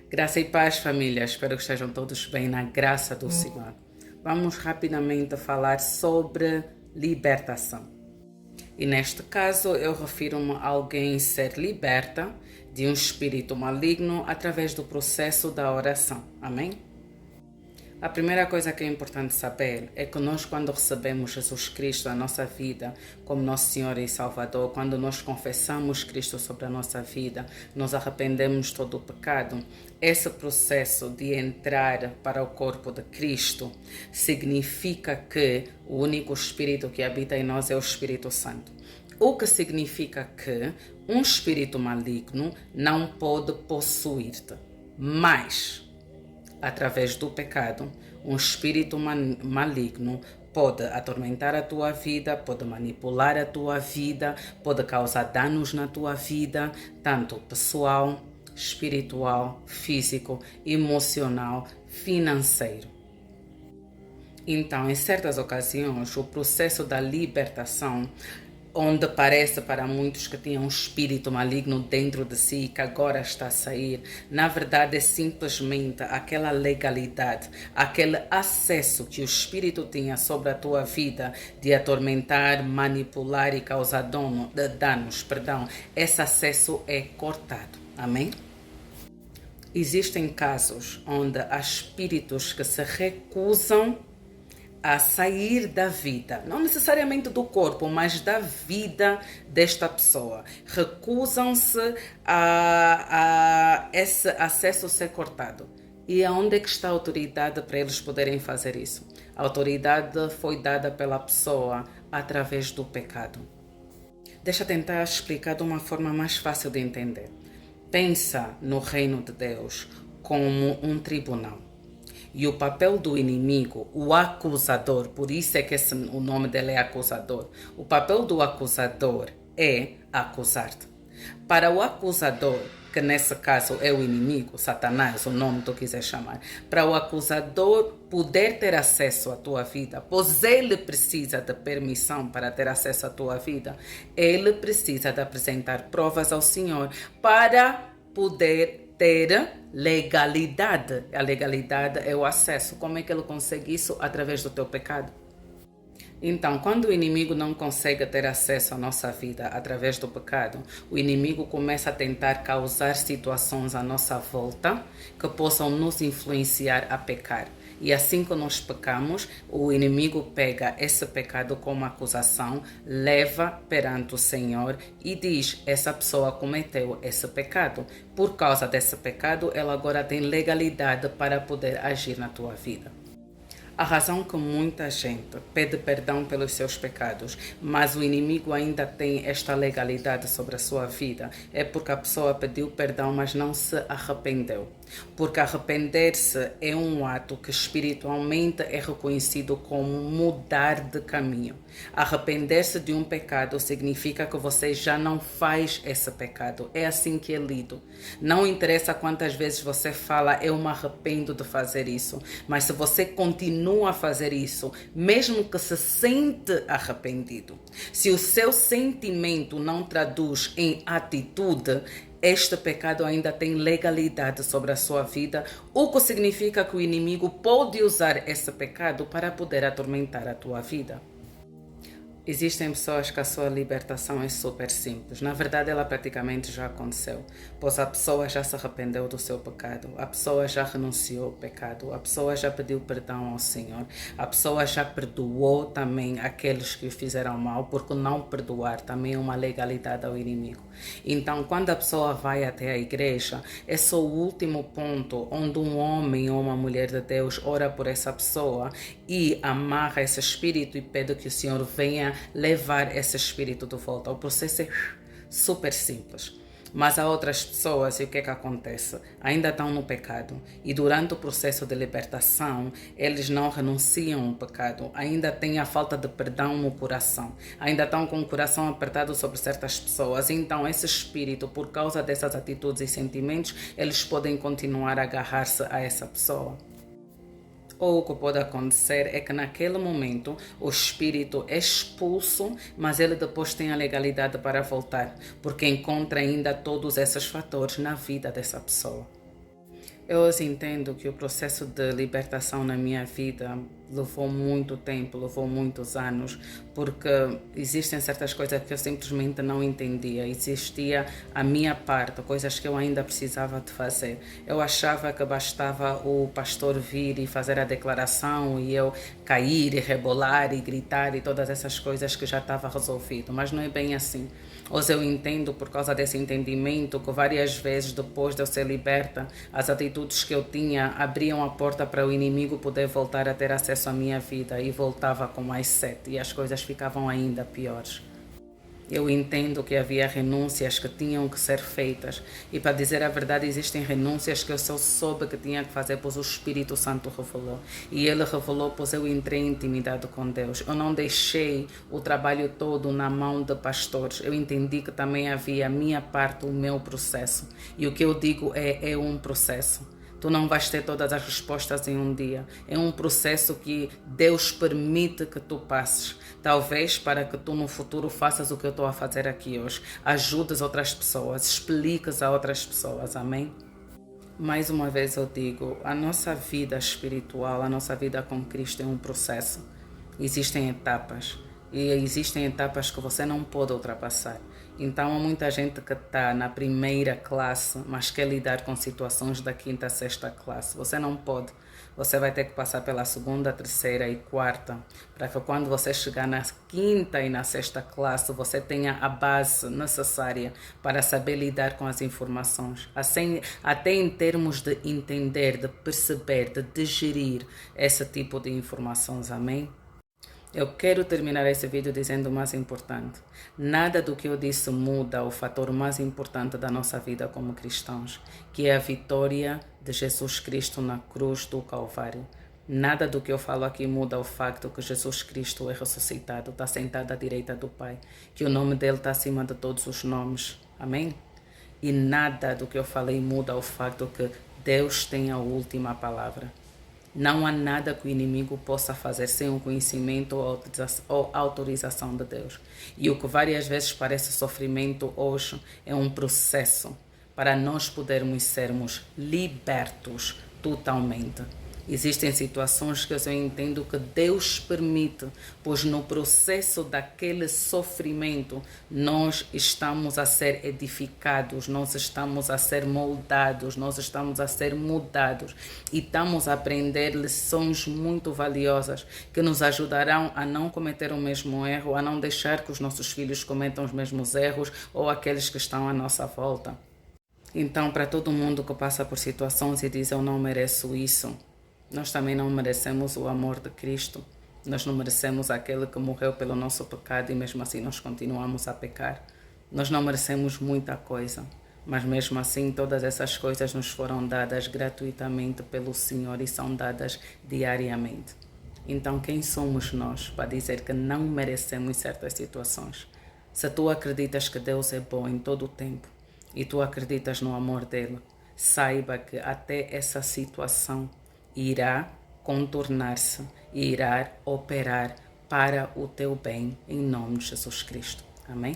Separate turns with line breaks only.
Graça e paz, família. Espero que estejam todos bem na graça do Senhor. Vamos rapidamente falar sobre libertação. E neste caso, eu refiro-me a alguém ser liberta de um espírito maligno através do processo da oração. Amém? A primeira coisa que é importante saber é que nós, quando recebemos Jesus Cristo na nossa vida como nosso Senhor e Salvador, quando nós confessamos Cristo sobre a nossa vida, nos arrependemos de todo o pecado, esse processo de entrar para o corpo de Cristo significa que o único Espírito que habita em nós é o Espírito Santo. O que significa que um espírito maligno não pode possuir-te, mas através do pecado, um espírito maligno pode atormentar a tua vida, pode manipular a tua vida, pode causar danos na tua vida, tanto pessoal, espiritual, físico, emocional, financeiro. Então, em certas ocasiões, o processo da libertação, onde parece para muitos que tinha um espírito maligno dentro de si e que agora está a sair, na verdade é simplesmente aquela legalidade, aquele acesso que o espírito tinha sobre a tua vida de atormentar, manipular e causar danos. Esse acesso é cortado. Amém? Existem casos onde há espíritos que se recusam a sair da vida, não necessariamente do corpo, mas da vida desta pessoa. Recusam-se a esse acesso ser cortado. E aonde é que está a autoridade para eles poderem fazer isso? A autoridade foi dada pela pessoa através do pecado. Deixa eu tentar explicar de uma forma mais fácil de entender. Pensa no reino de Deus como um tribunal. E o papel do inimigo, o acusador, por isso é que o nome dele é acusador. O papel do acusador é acusar-te. Para o acusador, que nesse caso é o inimigo, Satanás, o nome que tu quiser chamar, para o acusador poder ter acesso à tua vida, pois ele precisa de permissão para ter acesso à tua vida, ele precisa de apresentar provas ao Senhor para poder ter legalidade. A legalidade é o acesso. Como é que ele consegue isso? Através do teu pecado. Então, quando o inimigo não consegue ter acesso à nossa vida através do pecado, o inimigo começa a tentar causar situações à nossa volta que possam nos influenciar a pecar. E assim que nós pecamos, o inimigo pega esse pecado como acusação, leva perante o Senhor e diz: essa pessoa cometeu esse pecado. Por causa desse pecado, ela agora tem legalidade para poder agir na tua vida. A razão que muita gente pede perdão pelos seus pecados, mas o inimigo ainda tem esta legalidade sobre a sua vida, é porque a pessoa pediu perdão, mas não se arrependeu. Porque arrepender-se é um ato que espiritualmente é reconhecido como mudar de caminho. Arrepender-se de um pecado significa que você já não faz esse pecado. É assim que é lido. Não interessa quantas vezes você fala: eu me arrependo de fazer isso. Mas se você continua a fazer isso, mesmo que se sente arrependido, se o seu sentimento não traduz em atitude, este pecado ainda tem legalidade sobre a sua vida, o que significa que o inimigo pode usar esse pecado para poder atormentar a tua vida. Existem pessoas que a sua libertação é super simples. Na verdade, ela praticamente já aconteceu, pois a pessoa já se arrependeu do seu pecado, a pessoa já renunciou ao pecado, a pessoa já pediu perdão ao Senhor, a pessoa já perdoou também aqueles que o fizeram mal, porque não perdoar também é uma legalidade ao inimigo. Então, quando a pessoa vai até a igreja, é só o último ponto onde um homem ou uma mulher de Deus ora por essa pessoa e amarra esse espírito e pede que o Senhor venha levar esse espírito de volta. O processo é super simples. Mas há outras pessoas, e o que é que acontece? Ainda estão no pecado. E durante o processo de libertação, eles não renunciam ao pecado. Ainda têm a falta de perdão no coração. Ainda estão com o coração apertado sobre certas pessoas. Então, esse espírito, por causa dessas atitudes e sentimentos, eles podem continuar a agarrar-se a essa pessoa. Ou o que pode acontecer é que naquele momento o espírito é expulso, mas ele depois tem a legalidade para voltar, porque encontra ainda todos esses fatores na vida dessa pessoa. Eu hoje entendo que o processo de libertação na minha vida levou muito tempo, levou muitos anos, porque existem certas coisas que eu simplesmente não entendia. Existia a minha parte, coisas que eu ainda precisava de fazer. Eu achava que bastava o pastor vir e fazer a declaração e eu cair e rebolar e gritar e todas essas coisas que já estava resolvido, mas não é bem assim. Hoje eu entendo, por causa desse entendimento, que várias vezes depois de eu ser liberta, as atitudes que eu tinha abriam a porta para o inimigo poder voltar a ter acesso à minha vida e voltava com mais sete e as coisas ficavam ainda piores. Eu entendo que havia renúncias que tinham que ser feitas e, para dizer a verdade, existem renúncias que eu só soube que tinha que fazer, pois o Espírito Santo revelou. E ele revelou, pois eu entrei em intimidade com Deus. Eu não deixei o trabalho todo na mão de pastores. Eu entendi que também havia a minha parte, o meu processo. E o que eu digo é um processo. Tu não vais ter todas as respostas em um dia. É um processo que Deus permite que tu passes. Talvez para que tu no futuro faças o que eu estou a fazer aqui hoje. Ajudes outras pessoas, expliques a outras pessoas. Amém? Mais uma vez eu digo, a nossa vida espiritual, a nossa vida com Cristo é um processo. Existem etapas. E existem etapas que você não pode ultrapassar. Então há muita gente que está na primeira classe, mas quer lidar com situações da quinta a sexta classe. Você não pode. Você vai ter que passar pela segunda, terceira e quarta, para que quando você chegar na quinta e na sexta classe, você tenha a base necessária para saber lidar com as informações. Assim, até em termos de entender, de perceber, de digerir esse tipo de informações. Amém? Eu quero terminar esse vídeo dizendo o mais importante. Nada do que eu disse muda o fator mais importante da nossa vida como cristãos, que é a vitória de Jesus Cristo na cruz do Calvário. Nada do que eu falo aqui muda o facto que Jesus Cristo é ressuscitado, está sentado à direita do Pai, que o nome dele está acima de todos os nomes. Amém? E nada do que eu falei muda o facto que Deus tem a última palavra. Não há nada que o inimigo possa fazer sem o conhecimento ou autorização de Deus. E o que várias vezes parece sofrimento hoje é um processo para nós podermos sermos libertos totalmente. Existem situações que eu entendo que Deus permite, pois no processo daquele sofrimento nós estamos a ser edificados, nós estamos a ser moldados, nós estamos a ser mudados e estamos a aprender lições muito valiosas que nos ajudarão a não cometer o mesmo erro, a não deixar que os nossos filhos cometam os mesmos erros ou aqueles que estão à nossa volta. Então, para todo mundo que passa por situações e diz eu não mereço isso, nós também não merecemos o amor de Cristo. Nós não merecemos aquele que morreu pelo nosso pecado e mesmo assim nós continuamos a pecar. Nós não merecemos muita coisa, mas mesmo assim todas essas coisas nos foram dadas gratuitamente pelo Senhor e são dadas diariamente. Então quem somos nós para dizer que não merecemos certas situações? Se tu acreditas que Deus é bom em todo o tempo e tu acreditas no amor dele, saiba que até essa situação irá contornar-se e irá operar para o teu bem, em nome de Jesus Cristo. Amém?